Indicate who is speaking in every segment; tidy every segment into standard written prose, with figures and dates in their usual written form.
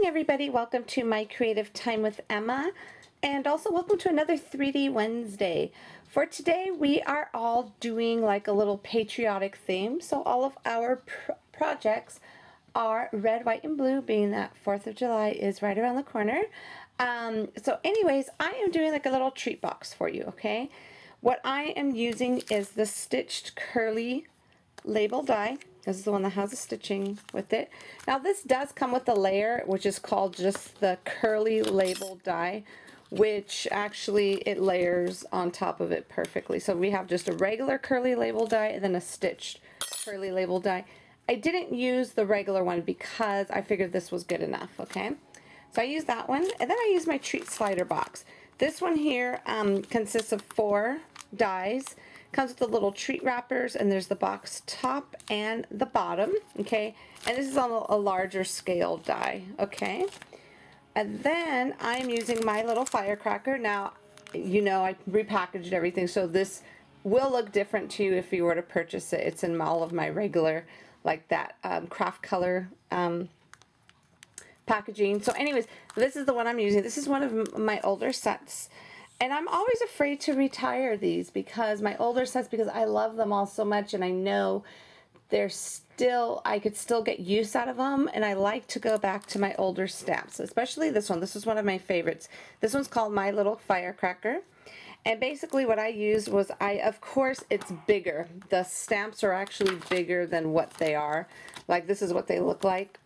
Speaker 1: Everybody, welcome to my creative time with Emma, and also welcome to another 3D Wednesday. For today we are all doing like a little patriotic theme, so all of our projects are red, white, and blue, being that 4th of July is right around the corner. So anyways, I am doing like a little treat box for you, okay? What I am using is the Stitched Curly label die. This is the one that has a stitching with it. Now this does come with a layer, which is called just the curly label die, which actually it layers on top of it perfectly. So we have just a regular curly label die and then a stitched curly label die. I didn't use the regular one because I figured this was good enough, okay? So I used that one, and then I used my treat slider box. This one here consists of 4 dies. Comes with the little treat wrappers, and there's the box top and the bottom, okay? And this is on a larger scale die, okay? And then I'm using my little firecracker. Now, you know, I repackaged everything, so this will look different to you if you were to purchase it. It's in all of my regular, like that craft color packaging. So anyways, this is the one I'm using. This is one of my older sets. And I'm always afraid to retire these because my older sets, because I love them all so much, and I know they're still, I could still get use out of them, and I like to go back to my older stamps, especially this one. This is one of my favorites. This one's called My Little Firecracker. And basically what I used was, of course it's bigger. The stamps are actually bigger than what they are. Like this is what they look like.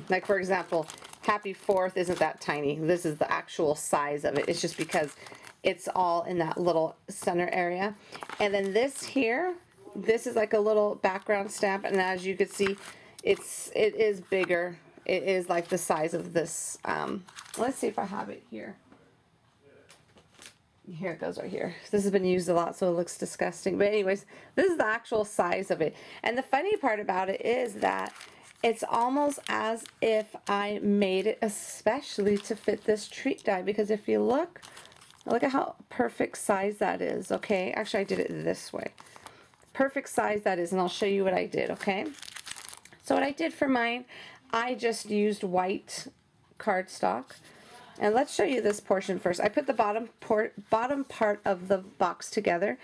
Speaker 1: Like for example, Happy 4th isn't that tiny. This is the actual size of it. It's just because it's all in that little center area. And then this here, this is like a little background stamp, and as you can see, it is bigger. It is like the size of this. Let's see if I have it here. Here it goes right here. This has been used a lot, so it looks disgusting. But anyways, this is the actual size of it. And the funny part about it is that it's almost as if I made it especially to fit this treat die, because if you look at how perfect size that is, okay? Actually, I did it this way. Perfect size that is, and I'll show you what I did, okay? So what I did for mine, I just used white cardstock. And let's show you this portion first. I put the bottom part of the box together.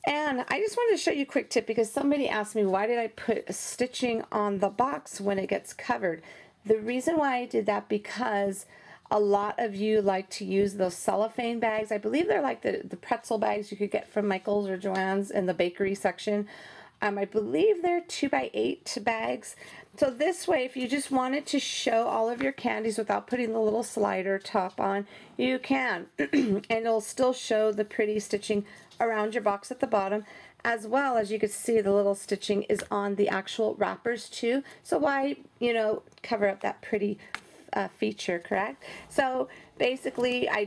Speaker 1: And I just wanted to show you a quick tip, because somebody asked me, why did I put stitching on the box when it gets covered? The reason why I did that, because a lot of you like to use those cellophane bags. I believe they're like the pretzel bags you could get from Michael's or Joann's in the bakery section. I believe they're 2x8 bags. So this way, if you just wanted to show all of your candies without putting the little slider top on, you can. And it'll still show the pretty stitching around your box at the bottom, as well as you can see the little stitching is on the actual wrappers too. So why, you know, cover up that pretty feature, correct? So basically I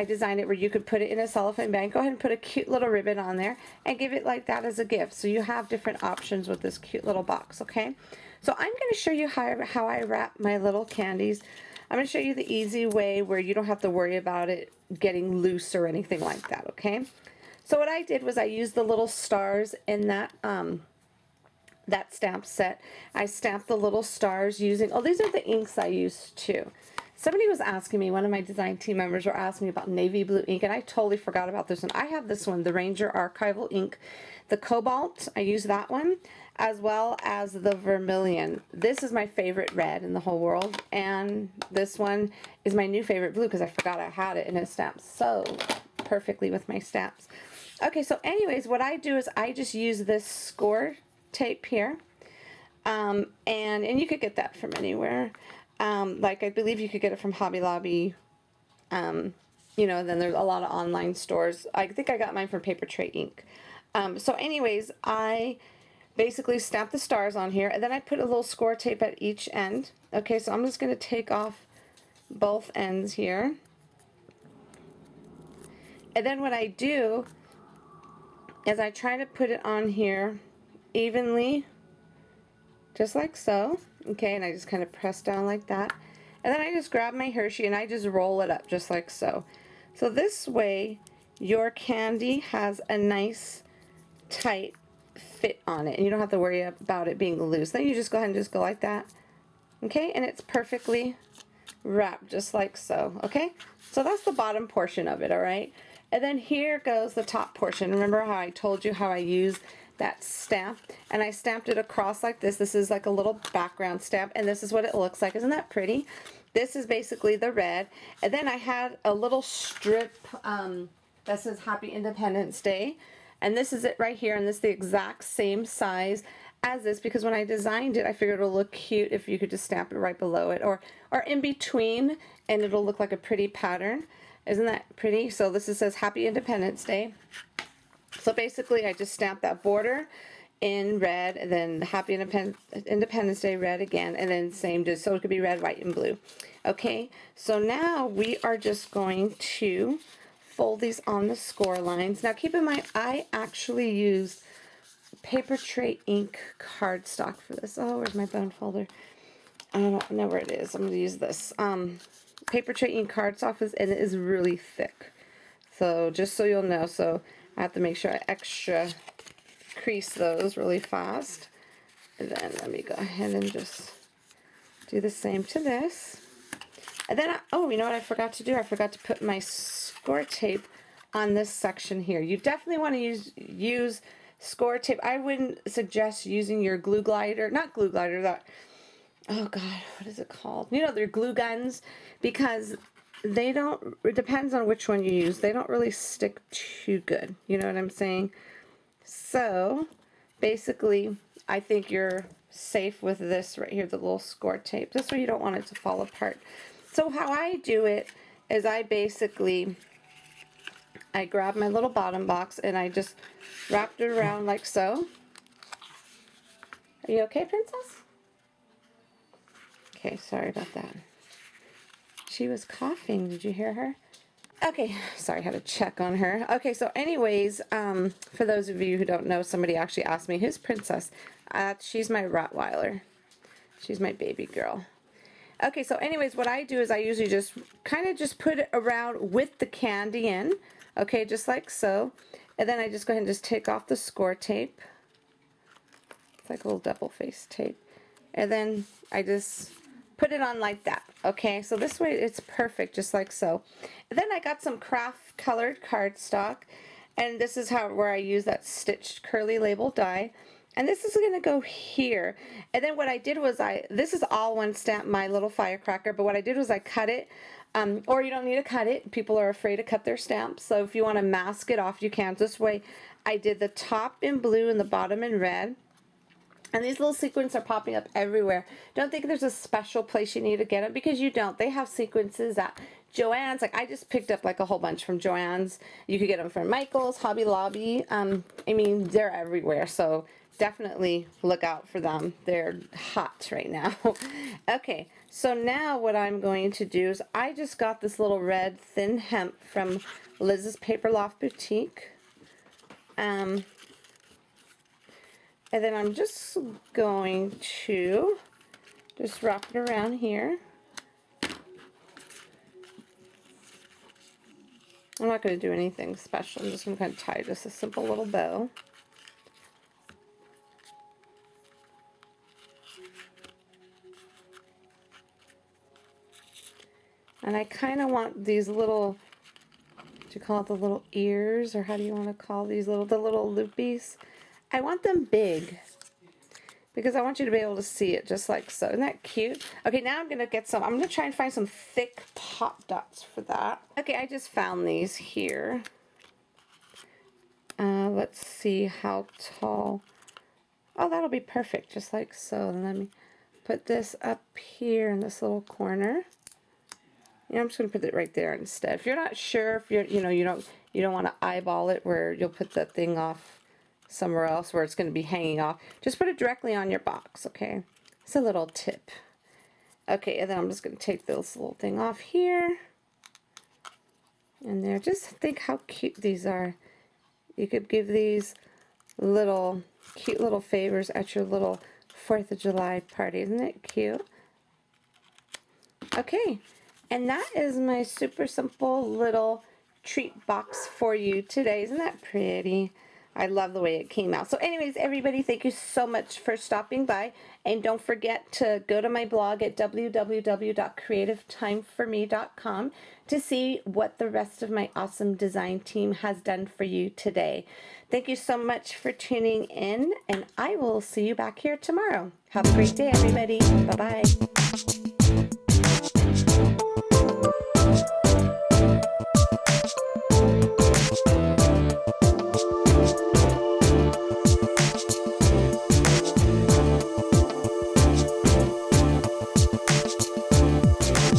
Speaker 1: designed it where you could put it in a cellophane bag, go ahead and put a cute little ribbon on there and give it like that as a gift. So you have different options with this cute little box, okay? So I'm going to show you how I wrap my little candies. I'm going to show you the easy way where you don't have to worry about it getting loose or anything like that, okay? So what I did was I used the little stars in that that stamp set. I stamped the little stars using, oh, these are the inks I used too. Somebody was asking me, one of my design team members were asking me about navy blue ink, and I totally forgot about this one. I have this one, the Ranger Archival ink. The Cobalt, I use that one, as well as the Vermilion. This is my favorite red in the whole world, and this one is my new favorite blue because I forgot I had it, and it stamps so perfectly with my stamps. Okay, so anyways, what I do is I just use this score tape here, and you could get that from anywhere. Like I believe you could get it from Hobby Lobby, you know, then there's a lot of online stores. I think I got mine from Paper Tray Ink. So anyways, I basically stamp the stars on here, and then I put a little score tape at each end. Okay, so I'm just going to take off both ends here, and then what I do is I try to put it on here evenly, just like so. Okay, and I just kind of press down like that, And then I just grab my Hershey and I just roll it up just like so. So this way your candy has a nice tight fit on it and you don't have to worry about it being loose. Then you just go ahead and just go like that. Okay, and it's perfectly wrapped just like so. Okay, so that's the bottom portion of it. All right, and then here goes the top portion. Remember how I told you how I use that stamp, and I stamped it across like this. This is like a little background stamp, and this is what it looks like. Isn't that pretty? This is basically the red, and then I had a little strip that says Happy Independence Day, and this is it right here, and this is the exact same size as this, because when I designed it I figured it would look cute if you could just stamp it right below it or in between, and it'll look like a pretty pattern. Isn't that pretty? So this says Happy Independence Day. So basically I just stamped that border in red, and then Happy Independence Day red again, and then same, just so it could be red, white, and blue. Okay, so now we are just going to fold these on the score lines. Now keep in mind I actually used Papertrey ink cardstock for this. Oh, where's my bone folder? I don't know where it is. I'm going to use this. Papertrey ink cardstock and it is really thick. So just so you'll know, so I have to make sure I extra crease those really fast. And then let me go ahead and just do the same to this. And then, oh, you know what I forgot to do? I forgot to put my score tape on this section here. You definitely want to use score tape. I wouldn't suggest using your glue glider, not glue glider, that, oh god, what is it called? You know, they're glue guns, because they don't, it depends on which one you use, they don't really stick too good. You know what I'm saying? So basically I think you're safe with this right here, the little score tape. This way you don't want it to fall apart. So how I do it is I grab my little bottom box and I just wrapped it around like so. Are you okay, princess? Okay, sorry about that. She was coughing. Did you hear her? Okay, sorry, I had to check on her. Okay, so anyways, for those of you who don't know, somebody actually asked me, who's Princess? She's my Rottweiler. She's my baby girl. Okay, so anyways, what I do is I usually just kind of just put it around with the candy in. Okay, just like so. And then I just go ahead and just take off the score tape. It's like a little double-faced tape. And then I just put it on like that. Okay, so this way it's perfect, just like so. And then I got some craft colored cardstock, and this is where I use that stitched curly label die. And this is going to go here. And then what I did was this is all one stamp, my little firecracker, but what I did was I cut it. Or you don't need to cut it. People are afraid to cut their stamps. So if you want to mask it off, you can. This way I did the top in blue and the bottom in red. And these little sequins are popping up everywhere. Don't think there's a special place you need to get them, because you don't. They have sequences at Joann's. Like I just picked up like a whole bunch from Joann's. You could get them from Michael's, Hobby Lobby. I mean, they're everywhere. So definitely look out for them. They're hot right now. Okay, so now what I'm going to do is I just got this little red thin hemp from Liz's Paper Loft Boutique. And then I'm just going to just wrap it around here. I'm not going to do anything special. I'm just going to kind of tie just a simple little bow. And I kind of want these little, do you call it the little ears, or how do you want to call these the little loopies? I want them big, because I want you to be able to see it just like so. Isn't that cute? Okay, now I'm going to try and find some thick pop dots for that. Okay, I just found these here. Let's see how tall. Oh, that'll be perfect, just like so. And let me put this up here in this little corner. Yeah, I'm just going to put it right there instead. If you're not sure, if you're, you don't want to eyeball it where you'll put the thing off somewhere else where it's going to be hanging off, just put it directly on your box, okay? It's a little tip. Okay, and then I'm just going to take this little thing off here. And there, just think how cute these are. You could give these little, cute little favors at your little 4th of July party. Isn't it cute? Okay, and that is my super simple little treat box for you today. Isn't that pretty? I love the way it came out. So anyways, everybody, thank you so much for stopping by. And don't forget to go to my blog at www.creativetimeforme.com to see what the rest of my awesome design team has done for you today. Thank you so much for tuning in, and I will see you back here tomorrow. Have a great day, everybody. Bye-bye.